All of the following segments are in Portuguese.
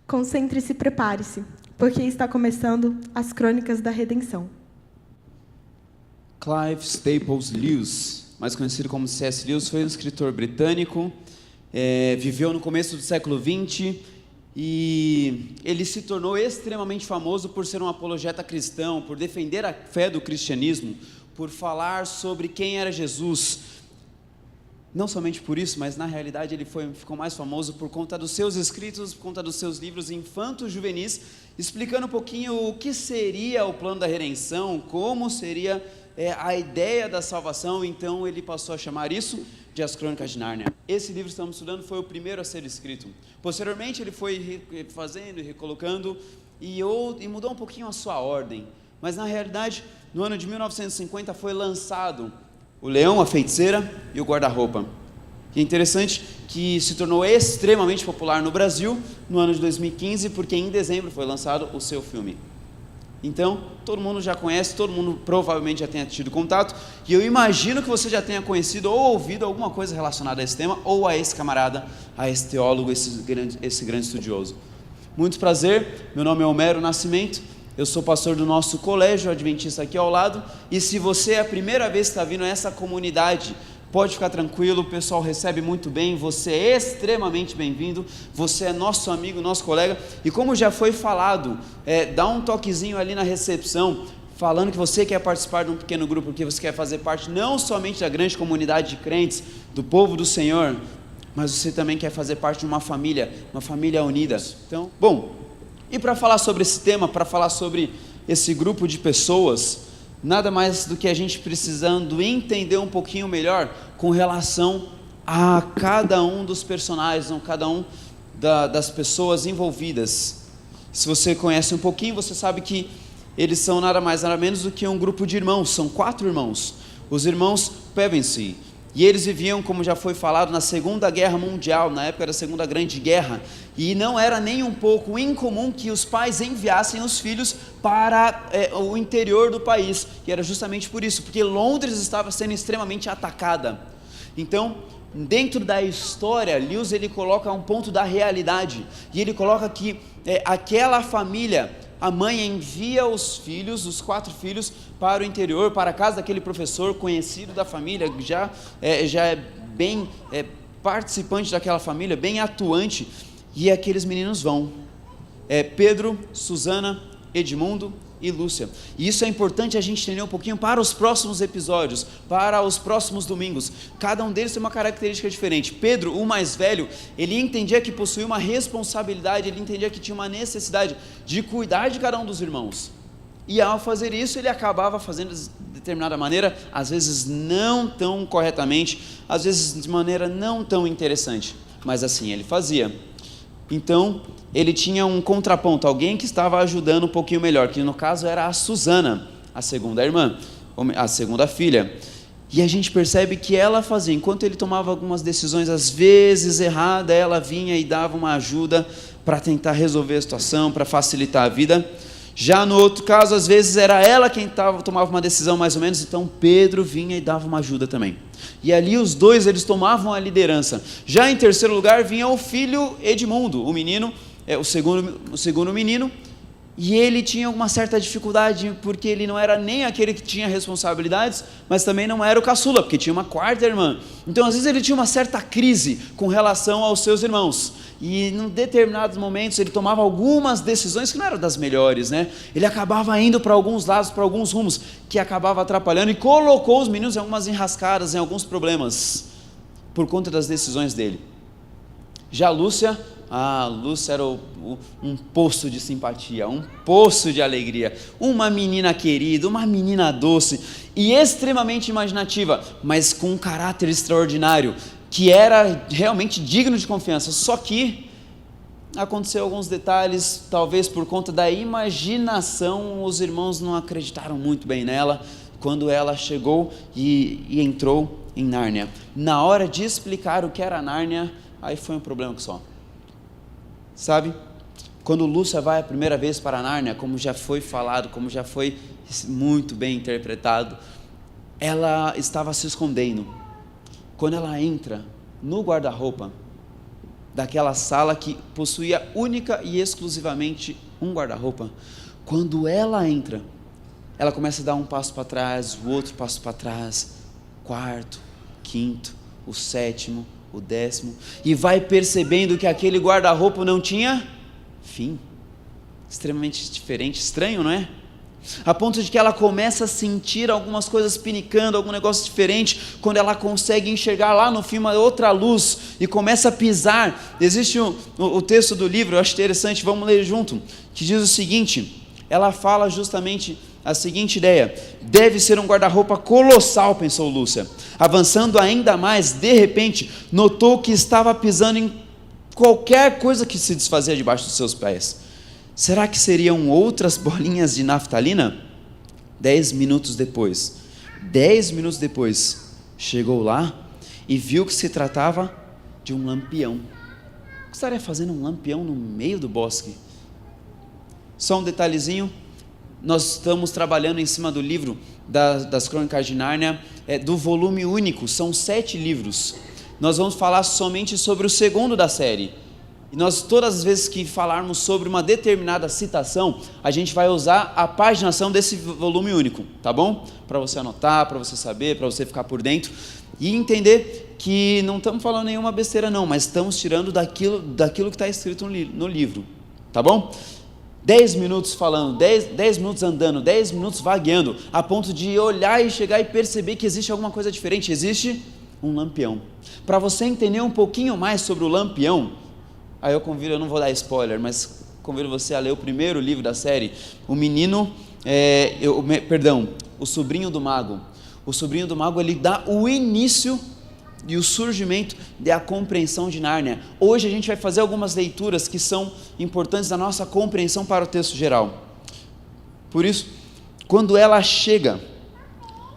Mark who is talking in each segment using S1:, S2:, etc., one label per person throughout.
S1: Concentre-se e prepare-se, porque está começando as Crônicas da Redenção.
S2: Clive Staples Lewis, mais conhecido como C.S. Lewis, foi um escritor britânico, viveu no começo do século XX e ele se tornou extremamente famoso por ser um apologeta cristão, por defender a fé do cristianismo, por falar sobre quem era Jesus. Não somente por isso, mas na realidade ele ficou mais famoso por conta dos seus escritos, por conta dos seus livros infantos juvenis, explicando um pouquinho o que seria o plano da redenção, como seria a ideia da salvação. Então ele passou a chamar isso de As Crônicas de Nárnia. Esse livro que estamos estudando foi o primeiro a ser escrito. Posteriormente ele foi fazendo e recolocando e mudou um pouquinho a sua ordem, mas na realidade no ano de 1950 foi lançado O Leão, a Feiticeira e o Guarda-Roupa. E é interessante que se tornou extremamente popular no Brasil no ano de 2015, porque em dezembro foi lançado o seu filme. Então, todo mundo já conhece, todo mundo provavelmente já tenha tido contato, e eu imagino que você já tenha conhecido ou ouvido alguma coisa relacionada a esse tema, ou a esse camarada, a esse teólogo, esse grande estudioso. Muito prazer, meu nome é Homero Nascimento, eu sou pastor do nosso colégio adventista aqui ao lado, e se você é a primeira vez que está vindo a essa comunidade, pode ficar tranquilo, o pessoal recebe muito bem, você é extremamente bem-vindo, você é nosso amigo, nosso colega, e como já foi falado, dá um toquezinho ali na recepção, falando que você quer participar de um pequeno grupo, porque você quer fazer parte não somente da grande comunidade de crentes, do povo do Senhor, mas você também quer fazer parte de uma família unida. Então, bom, e para falar sobre esse tema, para falar sobre esse grupo de pessoas, nada mais do que a gente precisando entender um pouquinho melhor com relação a cada um dos personagens, ou cada um das pessoas envolvidas. Se você conhece um pouquinho, você sabe que eles são nada mais nada menos do que um grupo de irmãos, são 4 irmãos, os irmãos Pevensey. E eles viviam, como já foi falado, na Segunda Guerra Mundial, na época da Segunda Grande Guerra, e não era nem um pouco incomum que os pais enviassem os filhos para o interior do país, e era justamente por isso, porque Londres estava sendo extremamente atacada. Então, dentro da história, Lewis ele coloca um ponto da realidade, e ele coloca que aquela família, a mãe envia os filhos, os 4 filhos, para o interior, para a casa daquele professor conhecido da família, já é bem participante daquela família, bem atuante, e aqueles meninos vão, Pedro, Susana, Edmundo e Lúcia. E isso é importante a gente entender um pouquinho para os próximos episódios, para os próximos domingos. Cada um deles tem uma característica diferente. Pedro, o mais velho, ele entendia que possuía uma responsabilidade, ele entendia que tinha uma necessidade de cuidar de cada um dos irmãos. E ao fazer isso, ele acabava fazendo de determinada maneira, às vezes não tão corretamente, às vezes de maneira não tão interessante, mas assim ele fazia. Então, ele tinha um contraponto, alguém que estava ajudando um pouquinho melhor, que no caso era a Susana, a segunda irmã, a segunda filha. E a gente percebe que ela fazia, enquanto ele tomava algumas decisões, às vezes erradas, ela vinha e dava uma ajuda para tentar resolver a situação, para facilitar a vida. Já no outro caso, às vezes era ela quem tomava uma decisão mais ou menos, então Pedro vinha e dava uma ajuda também. E ali os dois, eles tomavam a liderança. Já em terceiro lugar vinha o filho Edmundo, o menino, o segundo menino, e ele tinha uma certa dificuldade, porque ele não era nem aquele que tinha responsabilidades, mas também não era o caçula, porque tinha uma 4ª irmã. Então às vezes ele tinha uma certa crise com relação aos seus irmãos, e em determinados momentos ele tomava algumas decisões que não eram das melhores, né? Ele acabava indo para alguns lados, para alguns rumos, que acabava atrapalhando, e colocou os meninos em algumas enrascadas, em alguns problemas, por conta das decisões dele. Já Lúcia era um poço de simpatia, um poço de alegria, uma menina querida, uma menina doce e extremamente imaginativa, mas com um caráter extraordinário, que era realmente digno de confiança. Só que aconteceu alguns detalhes, talvez por conta da imaginação, os irmãos não acreditaram muito bem nela, quando ela chegou e entrou em Nárnia. Na hora de explicar o que era Nárnia, aí foi um problema que só. Sabe, quando Lúcia vai a primeira vez para Nárnia, como já foi falado, como já foi muito bem interpretado, ela estava se escondendo. Quando ela entra no guarda-roupa daquela sala que possuía única e exclusivamente um guarda-roupa. Quando ela entra, ela começa a dar um passo para trás, o outro passo para trás, quarto, quinto, o sétimo, o 10º, e vai percebendo que aquele guarda-roupa não tinha fim. Extremamente diferente, estranho, não é? A ponto de que ela começa a sentir algumas coisas pinicando, algum negócio diferente, quando ela consegue enxergar lá no fim uma outra luz, e começa a pisar. Existe o texto do livro, eu acho interessante, vamos ler junto, que diz o seguinte, ela fala justamente a seguinte ideia: deve ser um guarda-roupa colossal, pensou Lúcia. Avançando ainda mais, de repente, notou que estava pisando em qualquer coisa que se desfazia debaixo dos seus pés. Será que seriam outras bolinhas de naftalina? 10 minutos depois, chegou lá e viu que se tratava de um lampião. O que estaria fazendo um lampião no meio do bosque? Só um detalhezinho, nós estamos trabalhando em cima do livro das Crônicas de Nárnia, do volume único, são 7 livros. Nós vamos falar somente sobre o segundo da série. E nós, todas as vezes que falarmos sobre uma determinada citação, a gente vai usar a paginação desse volume único, tá bom? Para você anotar, para você saber, para você ficar por dentro e entender que não estamos falando nenhuma besteira não, mas estamos tirando daquilo que está escrito no livro, tá bom? 10 minutos falando, 10 minutos andando, 10 minutos vagueando, a ponto de olhar e chegar e perceber que existe alguma coisa diferente, existe um lampião. Para você entender um pouquinho mais sobre o lampião, aí eu não vou dar spoiler, mas convido você a ler o primeiro livro da série, O Sobrinho do Mago. O Sobrinho do Mago, ele dá o início e o surgimento da compreensão de Nárnia. Hoje a gente vai fazer algumas leituras que são importantes da nossa compreensão para o texto geral. Por isso, quando ela chega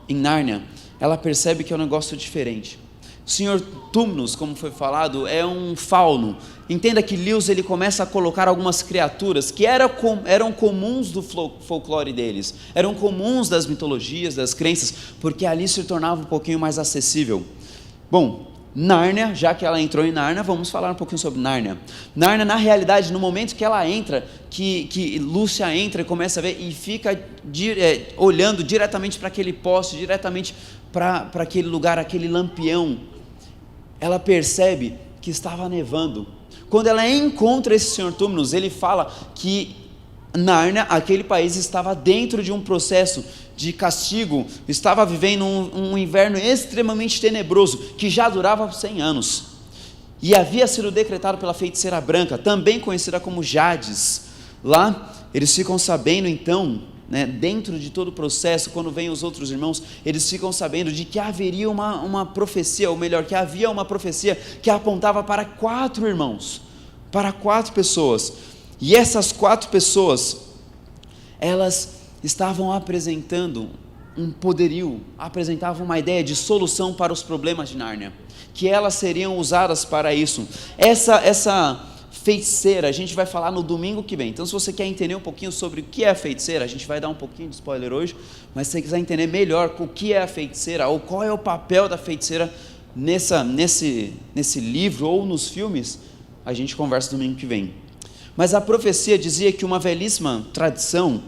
S2: em Nárnia, ela percebe que é um negócio diferente. O Sr. Tumnus, como foi falado, é um fauno. Entenda que Lewis ele começa a colocar algumas criaturas que eram comuns do folclore deles, eram comuns das mitologias, das crenças, porque ali se tornava um pouquinho mais acessível. Bom, Nárnia, já que ela entrou em Nárnia, vamos falar um pouquinho sobre Nárnia. Nárnia, na realidade, no momento que ela entra, que Lúcia entra e começa a ver e fica olhando diretamente para aquele poste, diretamente para aquele lugar, aquele lampião, ela percebe que estava nevando. Quando ela encontra esse Sr. Tumnus, ele fala que Nárnia, aquele país, estava dentro de um processo de castigo, estava vivendo um inverno extremamente tenebroso, que já durava 100 anos, e havia sido decretado pela feiticeira branca, também conhecida como Jades. Lá, eles ficam sabendo então, dentro de todo o processo, quando vêm os outros irmãos, eles ficam sabendo de que haveria uma profecia, ou melhor, que havia uma profecia que apontava para 4 irmãos, para 4 pessoas, e essas 4 pessoas, elas estavam apresentando um poderio, apresentavam uma ideia de solução para os problemas de Nárnia, que elas seriam usadas para isso. Essa feiticeira, a gente vai falar no domingo que vem, então se você quer entender um pouquinho sobre o que é a feiticeira, a gente vai dar um pouquinho de spoiler hoje, mas se você quiser entender melhor o que é a feiticeira, ou qual é o papel da feiticeira nesse livro, ou nos filmes, a gente conversa domingo que vem. Mas a profecia dizia que uma belíssima tradição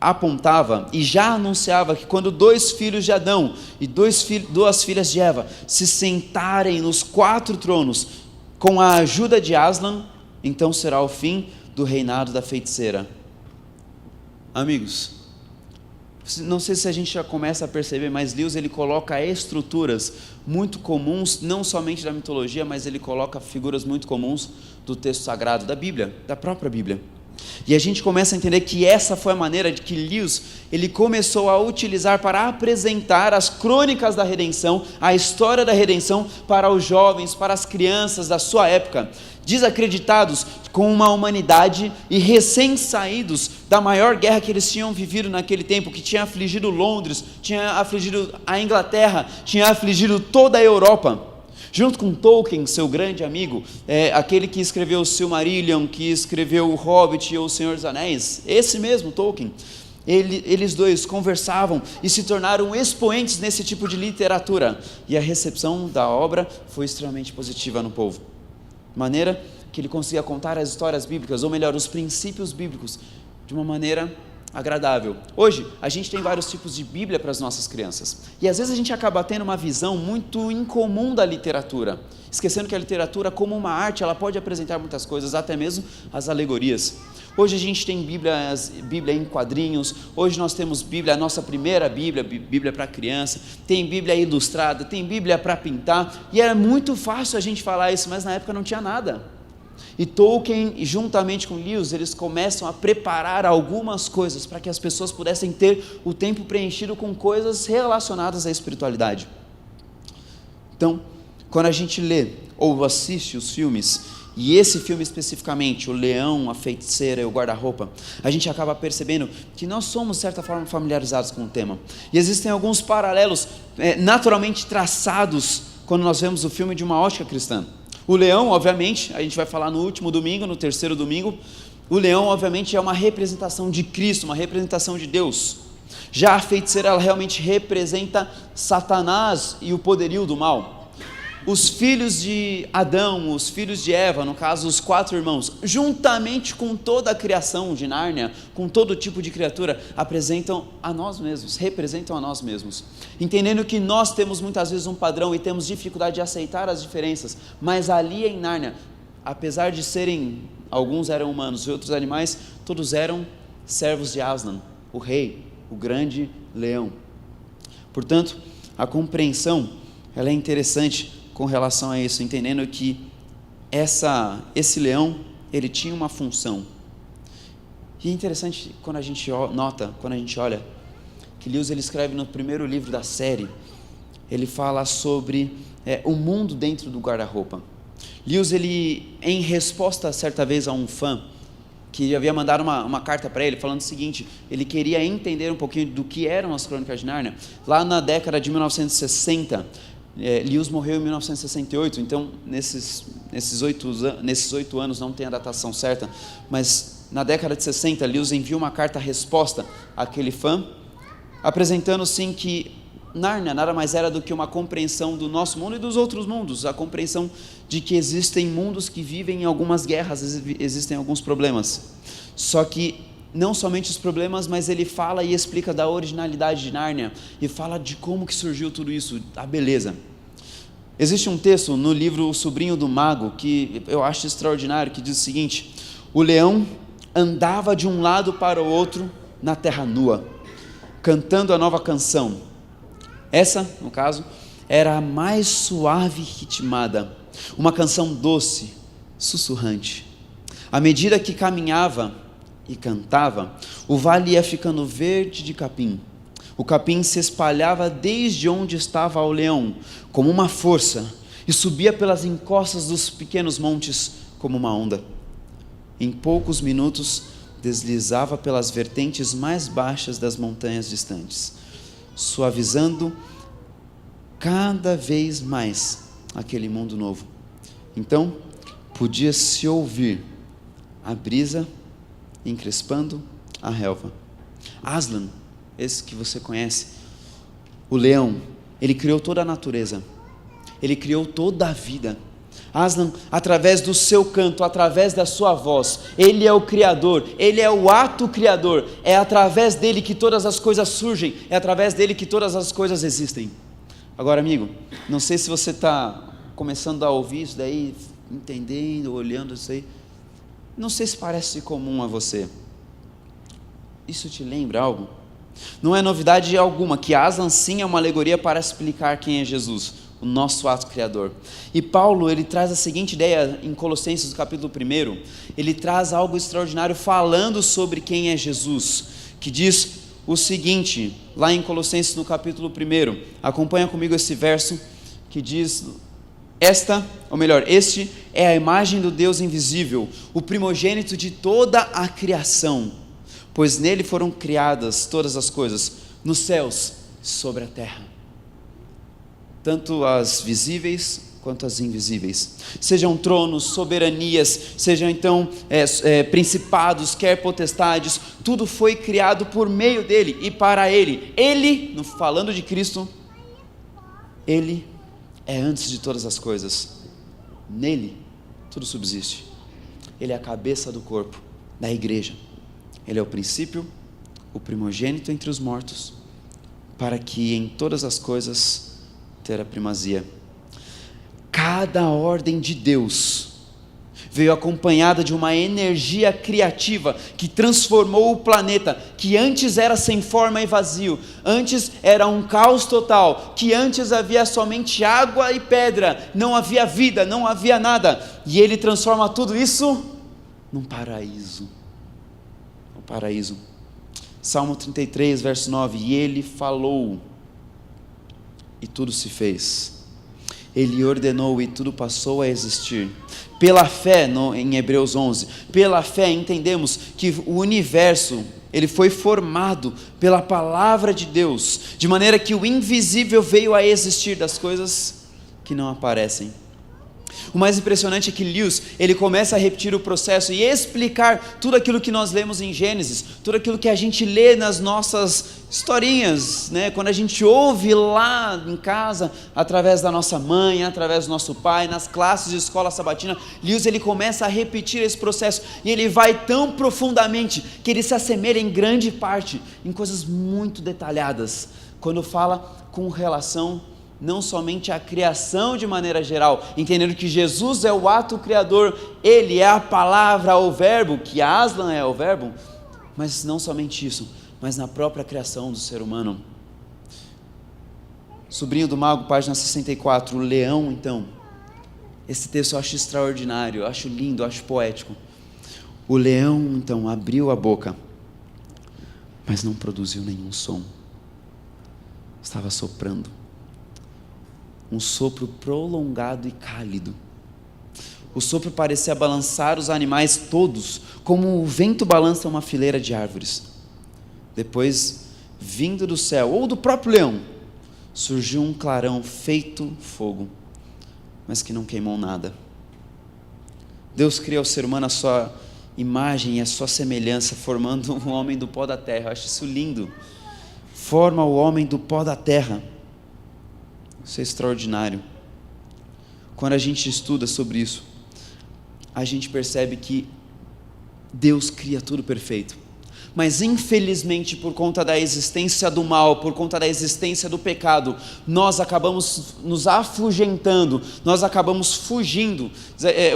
S2: apontava e já anunciava que quando 2 filhos de Adão e 2 filhas de Eva se sentarem nos 4 tronos com a ajuda de Aslan, então será o fim do reinado da feiticeira. Amigos, não sei se a gente já começa a perceber, mas Lewis ele coloca estruturas muito comuns, não somente da mitologia, mas ele coloca figuras muito comuns do texto sagrado da Bíblia, da própria Bíblia. E a gente começa a entender que essa foi a maneira de que Lewis ele começou a utilizar para apresentar as crônicas da redenção, a história da redenção para os jovens, para as crianças da sua época, desacreditados com uma humanidade e recém-saídos da maior guerra que eles tinham vivido naquele tempo, que tinha afligido Londres, tinha afligido a Inglaterra, tinha afligido toda a Europa. Junto com Tolkien, seu grande amigo, aquele que escreveu o Silmarillion, que escreveu o Hobbit ou o Senhor dos Anéis, esse mesmo Tolkien, eles dois conversavam e se tornaram expoentes nesse tipo de literatura, e a recepção da obra foi extremamente positiva no povo. de maneira que ele consiga contar as histórias bíblicas, ou melhor, os princípios bíblicos, de uma maneira agradável. Hoje, a gente tem vários tipos de Bíblia para as nossas crianças, e às vezes a gente acaba tendo uma visão muito incomum da literatura, esquecendo que a literatura, como uma arte, ela pode apresentar muitas coisas, até mesmo as alegorias. Hoje a gente tem Bíblia em quadrinhos, hoje nós temos Bíblia, a nossa primeira Bíblia para criança, tem Bíblia ilustrada, tem Bíblia para pintar, e era muito fácil a gente falar isso, mas na época não tinha nada. E Tolkien, juntamente com Lewis, eles começam a preparar algumas coisas para que as pessoas pudessem ter o tempo preenchido com coisas relacionadas à espiritualidade. Então, quando a gente lê ou assiste os filmes, e esse filme especificamente, O Leão, a Feiticeira e o Guarda-Roupa, a gente acaba percebendo que nós somos, de certa forma, familiarizados com o tema. E existem alguns paralelos naturalmente traçados quando nós vemos o filme de uma ótica cristã. O leão, obviamente, a gente vai falar no último domingo, no terceiro domingo, o leão, obviamente, é uma representação de Cristo, uma representação de Deus. Já a feiticeira, ela realmente representa Satanás e o poderio do mal. Os filhos de Adão, os filhos de Eva, no caso, os 4 irmãos, juntamente com toda a criação de Nárnia, com todo tipo de criatura, apresentam a nós mesmos, representam a nós mesmos. Entendendo que nós temos muitas vezes um padrão e temos dificuldade de aceitar as diferenças, mas ali em Nárnia, apesar de serem, alguns eram humanos e outros animais, todos eram servos de Aslan, o rei, o grande leão. Portanto, a compreensão, ela é interessante com relação a isso, entendendo que esse leão, ele tinha uma função. E é interessante quando a gente nota, quando a gente olha, que Lewis, ele escreve no primeiro livro da série, ele fala sobre o mundo dentro do guarda-roupa. Lewis, ele, em resposta certa vez a um fã, que havia mandado uma carta para ele, falando o seguinte, ele queria entender um pouquinho do que eram as Crônicas de Nárnia. Lá na década de 1960, Lewis morreu em 1968, então nesses 8 anos, não tem a datação certa, mas na década de 60, Lewis enviou uma carta-resposta àquele fã, apresentando sim que Nárnia nada mais era do que uma compreensão do nosso mundo e dos outros mundos, a compreensão de que existem mundos que vivem em algumas guerras, existem alguns problemas, só que não somente os problemas, mas ele fala e explica da originalidade de Nárnia, e fala de como que surgiu tudo isso, a beleza. Existe um texto no livro O Sobrinho do Mago, que eu acho extraordinário, que diz o seguinte: o leão andava de um lado para o outro na terra nua, cantando a nova canção. Essa, no caso, era a mais suave e ritmada, uma canção doce, sussurrante. À medida que caminhava e cantava, o vale ia ficando verde de capim. O capim se espalhava desde onde estava o leão, como uma força, e subia pelas encostas dos pequenos montes como uma onda. Em poucos minutos, deslizava pelas vertentes mais baixas das montanhas distantes, suavizando cada vez mais aquele mundo novo. Então, podia-se ouvir a brisa encrespando a relva. Aslan, esse que você conhece, o leão, ele criou toda a natureza, ele criou toda a vida. Aslan, através do seu canto, através da sua voz, ele é o Criador, ele é o ato criador, é através dele que todas as coisas surgem, é através dele que todas as coisas existem. Agora, amigo, não sei se você está começando a ouvir isso daí, entendendo, olhando isso aí, não sei se parece comum a você. Isso te lembra algo? Não é novidade alguma que Aslan sim é uma alegoria para explicar quem é Jesus, o nosso ato criador. E Paulo, ele traz a seguinte ideia em Colossenses, no capítulo 1, ele traz algo extraordinário falando sobre quem é Jesus, que diz o seguinte, lá em Colossenses, no capítulo 1, acompanha comigo esse verso, que diz: este é a imagem do Deus invisível, o primogênito de toda a criação, pois nele foram criadas todas as coisas, nos céus e sobre a terra, tanto as visíveis quanto as invisíveis, sejam tronos, soberanias, sejam então principados, quer potestades, tudo foi criado por meio dele e para ele. Ele, falando de Cristo, ele é antes de todas as coisas, nele tudo subsiste. Ele é a cabeça do corpo, da igreja. Ele é o princípio, o primogênito entre os mortos, para que em todas as coisas ter a primazia. Cada ordem de Deus veio acompanhada de uma energia criativa que transformou o planeta, que antes era sem forma e vazio, antes era um caos total, que antes havia somente água e pedra, não havia vida, não havia nada, e Ele transforma tudo isso num paraíso. Um paraíso. Salmo 33, verso 9, e Ele falou, e tudo se fez. Ele ordenou e tudo passou a existir. Pela fé, em Hebreus 11, pela fé entendemos que o universo, ele foi formado pela palavra de Deus, de maneira que o invisível veio a existir das coisas que não aparecem. O mais impressionante é que Lewis, ele começa a repetir o processo e explicar tudo aquilo que nós lemos em Gênesis, tudo aquilo que a gente lê nas nossas historinhas, né? Quando a gente ouve lá em casa, através da nossa mãe, através do nosso pai, nas classes de escola sabatina, Lewis, ele começa a repetir esse processo, e ele vai tão profundamente, que ele se assemelha em grande parte, em coisas muito detalhadas, quando fala com relação não somente a criação de maneira geral, entendendo que Jesus é o ato criador, Ele é a palavra, o verbo, que Aslan é o verbo, mas não somente isso, mas na própria criação do ser humano. Sobrinho do Mago, página 64, o leão então, esse texto eu acho extraordinário, eu acho lindo, eu acho poético. O leão então abriu a boca, mas não produziu nenhum som, estava soprando, um sopro prolongado e cálido. O sopro parecia balançar os animais todos, como o vento balança uma fileira de árvores. Depois, vindo do céu, ou do próprio leão, surgiu um clarão feito fogo, mas que não queimou nada. Deus cria o ser humano à sua imagem e à sua semelhança, formando um homem do pó da terra. Eu acho isso lindo. Forma o homem do pó da terra. Isso é extraordinário. Quando a gente estuda sobre isso, a gente percebe que Deus cria tudo perfeito, mas infelizmente por conta da existência do mal, por conta da existência do pecado, nós acabamos nos afugentando, nós acabamos fugindo.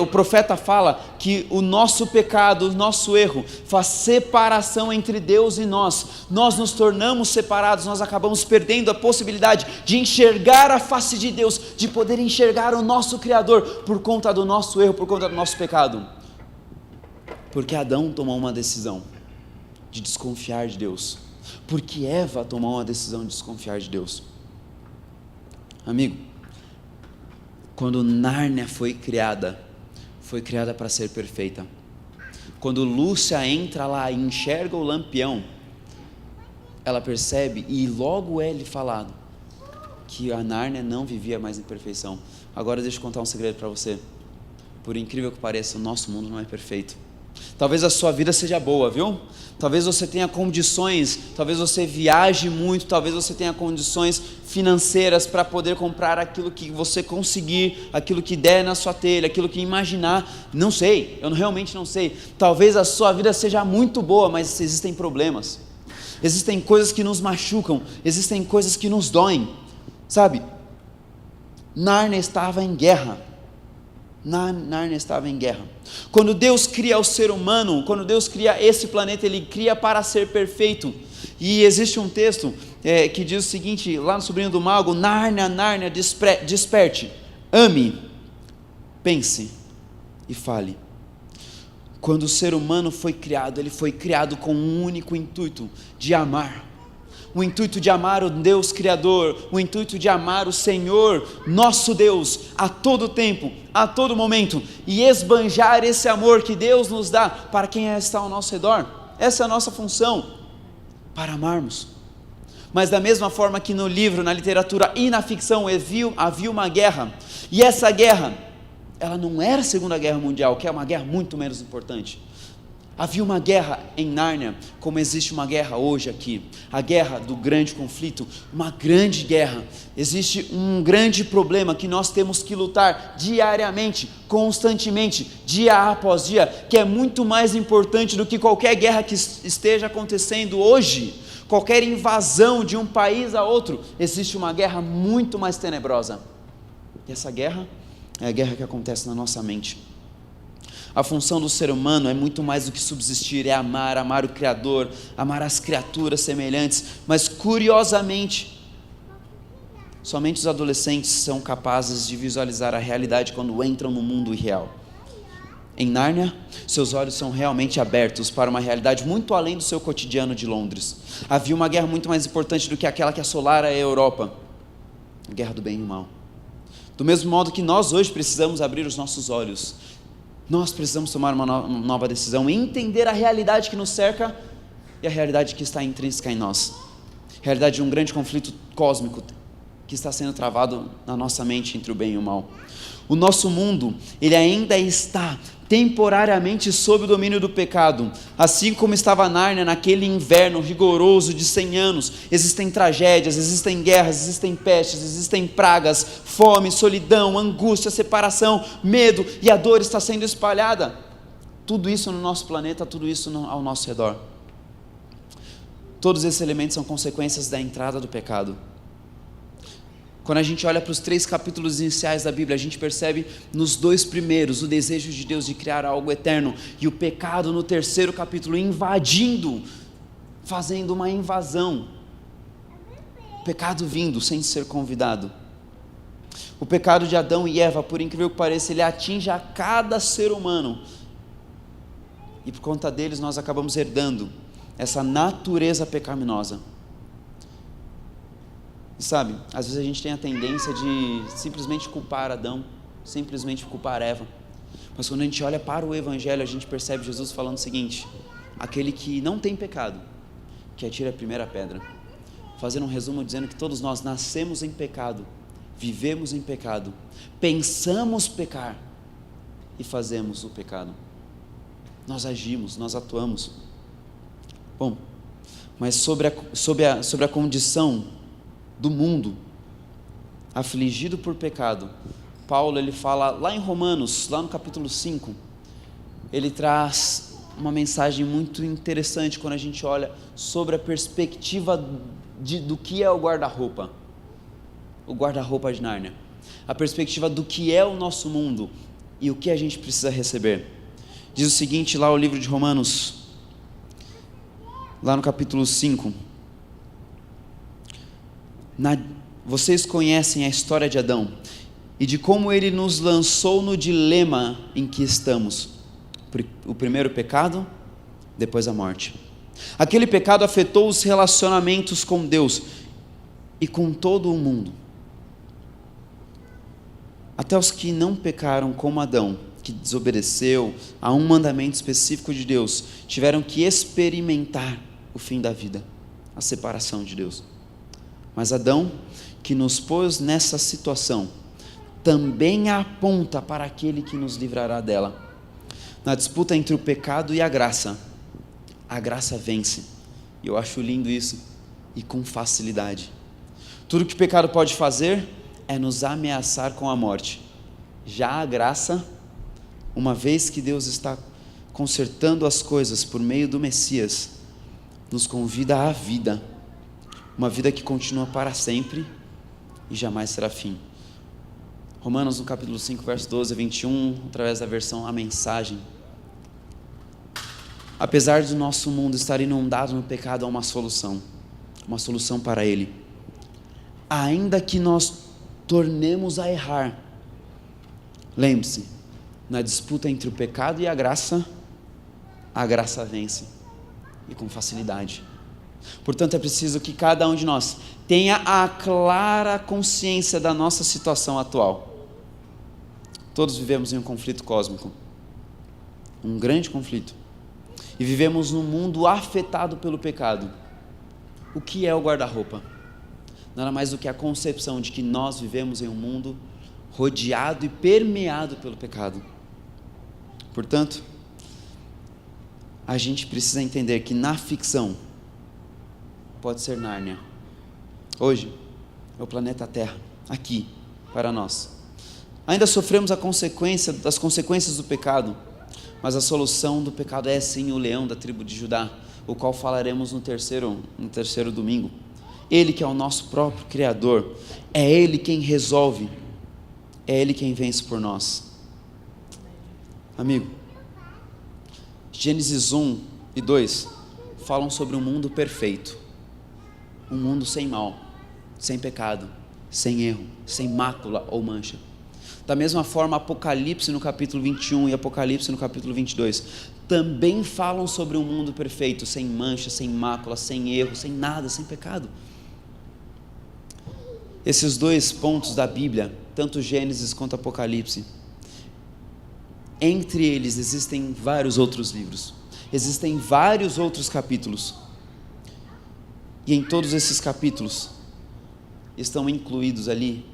S2: O profeta fala que o nosso pecado, o nosso erro faz separação entre Deus e nós nos tornamos separados, nós acabamos perdendo a possibilidade de enxergar a face de Deus, de poder enxergar o nosso Criador, por conta do nosso erro, por conta do nosso pecado, porque Adão tomou uma decisão de desconfiar de Deus, porque Eva tomou uma decisão de desconfiar de Deus. Amigo, quando Nárnia foi criada para ser perfeita. Quando Lúcia entra lá e enxerga o lampião, ela percebe, e logo é lhe falado, que a Nárnia não vivia mais em perfeição. Agora deixa eu contar um segredo para você. Por incrível que pareça, o nosso mundo não é perfeito. Talvez a sua vida seja boa, viu? Talvez você tenha condições, talvez você viaje muito, talvez você tenha condições financeiras para poder comprar aquilo que você conseguir, aquilo que der na sua telha, aquilo que imaginar. Não sei, eu realmente não sei. Talvez a sua vida seja muito boa, mas existem problemas, existem coisas que nos machucam, existem coisas que nos doem, sabe? Nárnia estava em guerra. Nárnia estava em guerra. Quando Deus cria o ser humano, quando Deus cria esse planeta, Ele cria para ser perfeito. E existe um texto que diz o seguinte, lá no Sobrinho do Mago: Nárnia, Nárnia, desperte, ame, pense e fale. Quando o ser humano foi criado, ele foi criado com um único intuito, de amar. O intuito de amar o Deus Criador, o intuito de amar o Senhor, nosso Deus, a todo tempo, a todo momento, e esbanjar esse amor que Deus nos dá para quem está ao nosso redor. Essa é a nossa função, para amarmos. Mas da mesma forma que no livro, na literatura e na ficção havia uma guerra, e essa guerra, ela não era a Segunda Guerra Mundial, que é uma guerra muito menos importante. Havia uma guerra em Nárnia, como existe uma guerra hoje aqui. A guerra do grande conflito, uma grande guerra. Existe um grande problema que nós temos que lutar diariamente, constantemente, dia após dia, que é muito mais importante do que qualquer guerra que esteja acontecendo hoje. Qualquer invasão de um país a outro, existe uma guerra muito mais tenebrosa. E essa guerra é a guerra que acontece na nossa mente. A função do ser humano é muito mais do que subsistir, é amar o Criador, amar as criaturas semelhantes, mas curiosamente, somente os adolescentes são capazes de visualizar a realidade quando entram no mundo irreal. Em Nárnia, seus olhos são realmente abertos para uma realidade muito além do seu cotidiano de Londres. Havia uma guerra muito mais importante do que aquela que assolara a Europa, a guerra do bem e do mal. Do mesmo modo que nós hoje precisamos abrir os nossos olhos, nós precisamos tomar uma nova decisão e entender a realidade que nos cerca e a realidade que está intrínseca em nós. A realidade de um grande conflito cósmico que está sendo travado na nossa mente entre o bem e o mal. O nosso mundo, ele ainda está temporariamente sob o domínio do pecado, assim como estava Nárnia naquele inverno rigoroso de 100 anos. Existem tragédias, existem guerras, existem pestes, existem pragas, fome, solidão, angústia, separação, medo, e a dor está sendo espalhada. Tudo isso no nosso planeta, tudo isso ao nosso redor. Todos esses elementos são consequências da entrada do pecado. Quando a gente olha para os 3 capítulos iniciais da Bíblia, a gente percebe nos 2 primeiros o desejo de Deus de criar algo eterno, e o pecado no 3º capítulo invadindo, fazendo uma invasão. O pecado vindo sem ser convidado. O pecado de Adão e Eva, por incrível que pareça, ele atinge a cada ser humano, e por conta deles nós acabamos herdando essa natureza pecaminosa. E sabe, às vezes a gente tem a tendência de simplesmente culpar Adão, simplesmente culpar Eva. Mas quando a gente olha para o Evangelho, a gente percebe Jesus falando o seguinte: aquele que não tem pecado, que atire a primeira pedra. Fazendo um resumo dizendo que todos nós nascemos em pecado, vivemos em pecado, pensamos pecar e fazemos o pecado. Nós agimos, nós atuamos. Bom, mas sobre a condição do mundo afligido por pecado, Paulo ele fala lá em Romanos, lá no capítulo 5, ele traz uma mensagem muito interessante quando a gente olha sobre a perspectiva do que é o guarda-roupa de Nárnia, a perspectiva do que é o nosso mundo e o que a gente precisa receber. Diz o seguinte lá o livro de Romanos, lá no capítulo 5, vocês conhecem a história de Adão e de como ele nos lançou no dilema em que estamos. O primeiro pecado, depois a morte. Aquele pecado afetou os relacionamentos com Deus e com todo o mundo. Até os que não pecaram como Adão, que desobedeceu a um mandamento específico de Deus, tiveram que experimentar o fim da vida, a separação de Deus. Mas Adão, que nos pôs nessa situação, também aponta para aquele que nos livrará dela. Na disputa entre o pecado e a graça vence. E eu acho lindo isso, e com facilidade. Tudo que o pecado pode fazer é nos ameaçar com a morte. Já a graça, uma vez que Deus está consertando as coisas por meio do Messias, nos convida à vida. Uma vida que continua para sempre e jamais será fim. Romanos no capítulo 5, verso 12 a 21, através da versão A Mensagem. Apesar do nosso mundo estar inundado no pecado, há uma solução para ele. Ainda que nós tornemos a errar, lembre-se, na disputa entre o pecado e a graça vence, e com facilidade. Portanto, é preciso que cada um de nós tenha a clara consciência da nossa situação atual. Todos vivemos em um conflito cósmico, um grande conflito, e vivemos num mundo afetado pelo pecado. O que é o guarda-roupa? Nada mais do que a concepção de que nós vivemos em um mundo rodeado e permeado pelo pecado. Portanto, a gente precisa entender que na ficção pode ser Nárnia. Hoje é o planeta Terra, aqui, para nós. Ainda sofremos as consequências do pecado, mas a solução do pecado é sim o leão da tribo de Judá, o qual falaremos no terceiro domingo. Ele que é o nosso próprio Criador, é Ele quem resolve, é Ele quem vence por nós. Amigo, Gênesis 1 e 2 falam sobre um mundo perfeito, um mundo sem mal, sem pecado, sem erro, sem mácula ou mancha. Da mesma forma, Apocalipse no capítulo 21 e Apocalipse no capítulo 22 também falam sobre um mundo perfeito, sem mancha, sem mácula, sem erro, sem nada, sem pecado. Esses dois pontos da Bíblia, tanto Gênesis quanto Apocalipse, entre eles existem vários outros livros, existem vários outros capítulos, e em todos esses capítulos estão incluídos ali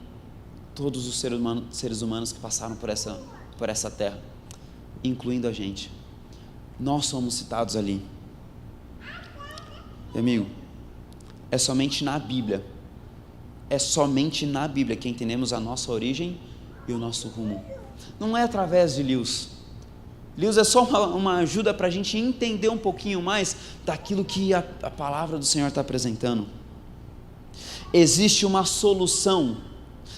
S2: todos os seres humanos que passaram por essa terra, incluindo a gente. Nós somos citados ali. E, amigo, é somente na Bíblia que entendemos a nossa origem e o nosso rumo. Não é através de Lewis. Lewis é só uma ajuda para a gente entender um pouquinho mais daquilo que a palavra do Senhor está apresentando. Existe uma solução.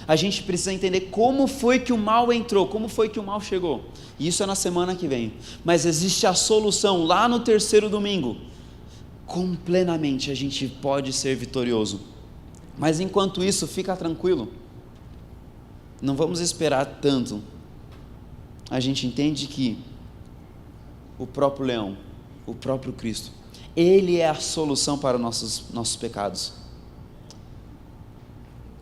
S2: A gente precisa entender como foi que o mal entrou, como foi que o mal chegou. E isso é na semana que vem. Mas existe a solução lá no terceiro domingo. Como plenamente a gente pode ser vitorioso. Mas enquanto isso, fica tranquilo. Não vamos esperar tanto. A gente entende que o próprio leão, o próprio Cristo, Ele é a solução para nossos pecados.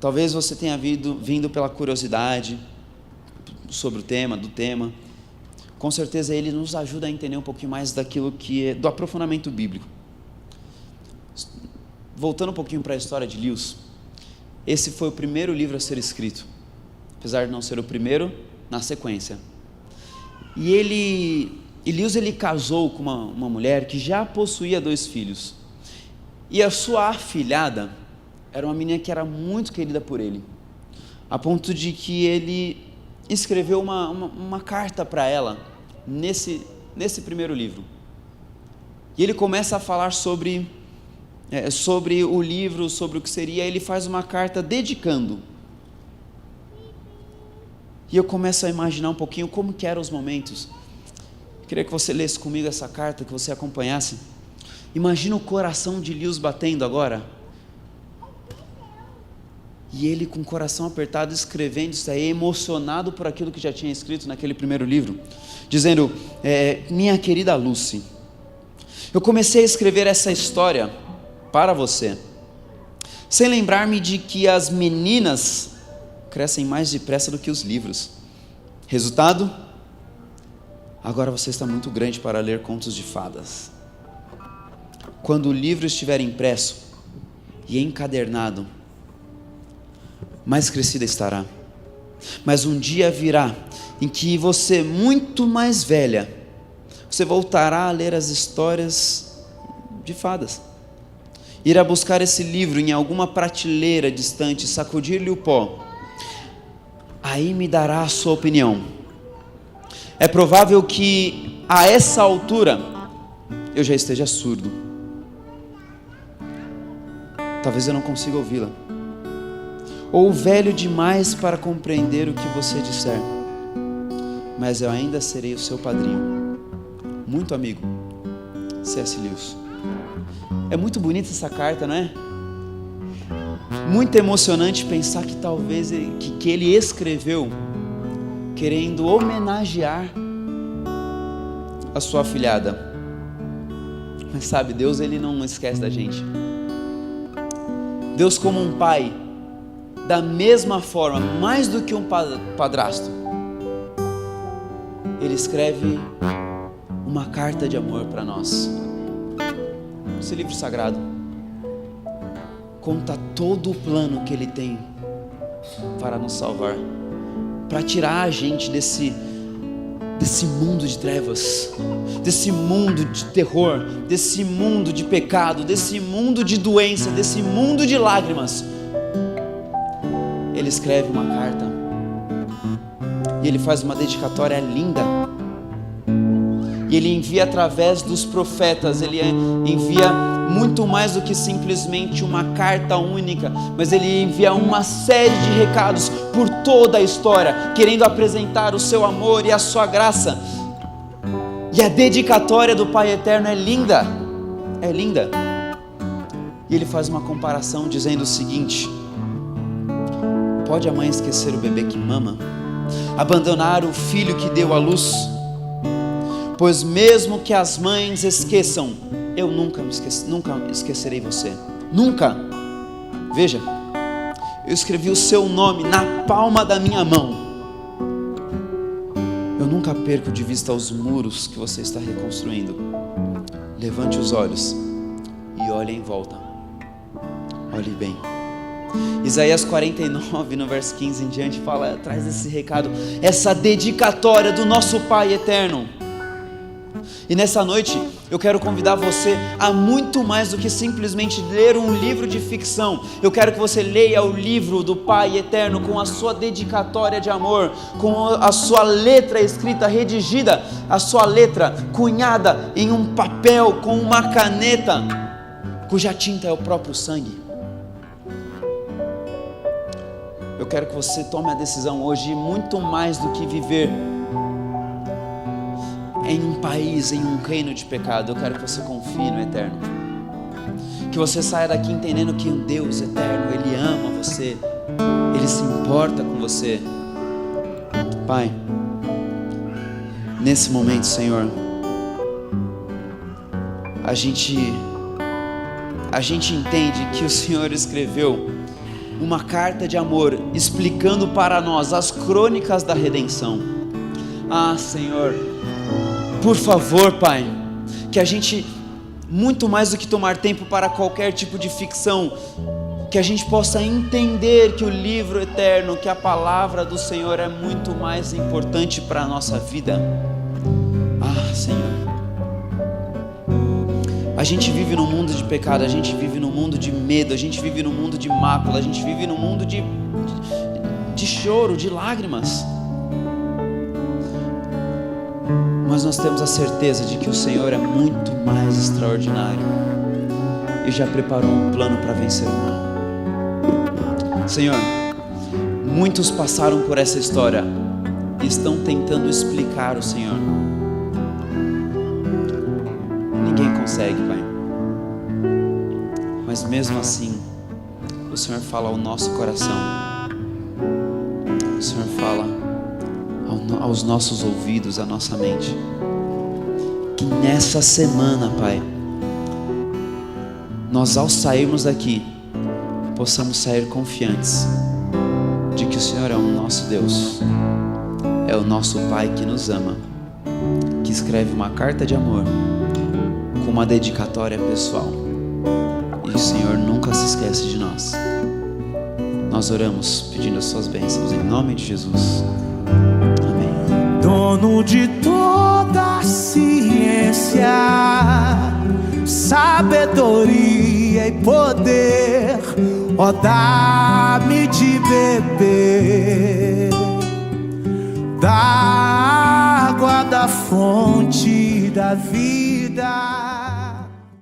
S2: Talvez você tenha vindo pela curiosidade sobre do tema. Com certeza Ele nos ajuda a entender um pouquinho mais daquilo que é do aprofundamento bíblico. Voltando um pouquinho para a história de Lewis, esse foi o primeiro livro a ser escrito, apesar de não ser o primeiro na sequência. E Lewis ele casou com uma mulher que já possuía 2 filhos, e a sua afilhada era uma menina que era muito querida por ele, a ponto de que ele escreveu uma carta para ela nesse primeiro livro. E ele começa a falar sobre o livro, sobre o que seria. Ele faz uma carta dedicando. E eu começo a imaginar um pouquinho como que eram os momentos. Eu queria que você lesse comigo essa carta, que você acompanhasse. Imagina o coração de Lewis batendo agora. E ele com o coração apertado escrevendo isso aí, emocionado por aquilo que já tinha escrito naquele primeiro livro, dizendo: minha querida Lucy, eu comecei a escrever essa história para você, sem lembrar-me de que as meninas crescem mais depressa do que os livros. Resultado? Agora você está muito grande para ler contos de fadas. Quando o livro estiver impresso e encadernado, mais crescida estará. Mas um dia virá em que você, muito mais velha, você voltará a ler as histórias de fadas. Irá buscar esse livro em alguma prateleira distante, sacudir-lhe o pó. Aí me dará a sua opinião. É provável que a essa altura eu já esteja surdo. Talvez eu não consiga ouvi-la, ou velho demais para compreender o que você disser, mas eu ainda serei o seu padrinho. Muito amigo, C.S. Lewis. É muito bonita essa carta, não é? Muito emocionante pensar que talvez que ele escreveu querendo homenagear a sua afilhada. Mas sabe, Deus ele não esquece da gente. Deus, como um pai, da mesma forma, mais do que um padrasto, Ele escreve uma carta de amor para nós. Esse livro sagrado conta todo o plano que Ele tem para nos salvar, para tirar a gente desse mundo de trevas, desse mundo de terror, desse mundo de pecado, desse mundo de doença, desse mundo de lágrimas. Ele escreve uma carta e ele faz uma dedicatória linda, e ele envia através dos profetas. Ele envia muito mais do que simplesmente uma carta única, mas ele envia uma série de recados por toda a história, querendo apresentar o seu amor e a sua graça. E a dedicatória do Pai Eterno é linda, é linda. E ele faz uma comparação dizendo o seguinte: pode a mãe esquecer o bebê que mama, abandonar o filho que deu à luz? Pois mesmo que as mães esqueçam, eu nunca esquecerei você. Nunca. Veja, eu escrevi o seu nome na palma da minha mão. Eu nunca perco de vista os muros que você está reconstruindo. Levante os olhos e olhe em volta. Olhe bem. Isaías 49, no verso 15 em diante, traz esse recado, essa dedicatória do nosso Pai Eterno. E nessa noite eu quero convidar você a muito mais do que simplesmente ler um livro de ficção. Eu quero que você leia o livro do Pai Eterno com a sua dedicatória de amor, com a sua letra escrita, redigida, a sua letra cunhada em um papel com uma caneta, cuja tinta é o próprio sangue. Eu quero que você tome a decisão hoje, muito mais do que viver em um país, em um reino de pecado. Eu quero que você confie no Eterno, que você saia daqui entendendo que o Deus Eterno, Ele ama você, Ele se importa com você. Pai, nesse momento, Senhor, a gente entende que o Senhor escreveu uma carta de amor, explicando para nós as crônicas da redenção. Ah, Senhor, por favor, Pai, que a gente, muito mais do que tomar tempo para qualquer tipo de ficção, que a gente possa entender que o livro eterno, que a palavra do Senhor é muito mais importante para a nossa vida. Ah, Senhor, a gente vive num mundo de pecado, a gente vive num mundo de medo, a gente vive num mundo de mácula, a gente vive num mundo de choro, de lágrimas. Mas nós temos a certeza de que o Senhor é muito mais extraordinário e já preparou um plano para vencer o mal. Senhor, muitos passaram por essa história e estão tentando explicar o Senhor. Ninguém consegue, Pai. Mas mesmo assim, o Senhor fala ao nosso coração. O Senhor fala aos nossos ouvidos, à nossa mente, que nessa semana, Pai, nós, ao sairmos daqui, possamos sair confiantes de que o Senhor é o nosso Deus, é o nosso Pai que nos ama, que escreve uma carta de amor com uma dedicatória pessoal, e o Senhor nunca se esquece de nós. Nós oramos pedindo as suas bênçãos em nome de Jesus.
S3: Dono de toda a ciência, sabedoria e poder, ó, dá-me de beber da água da fonte da vida.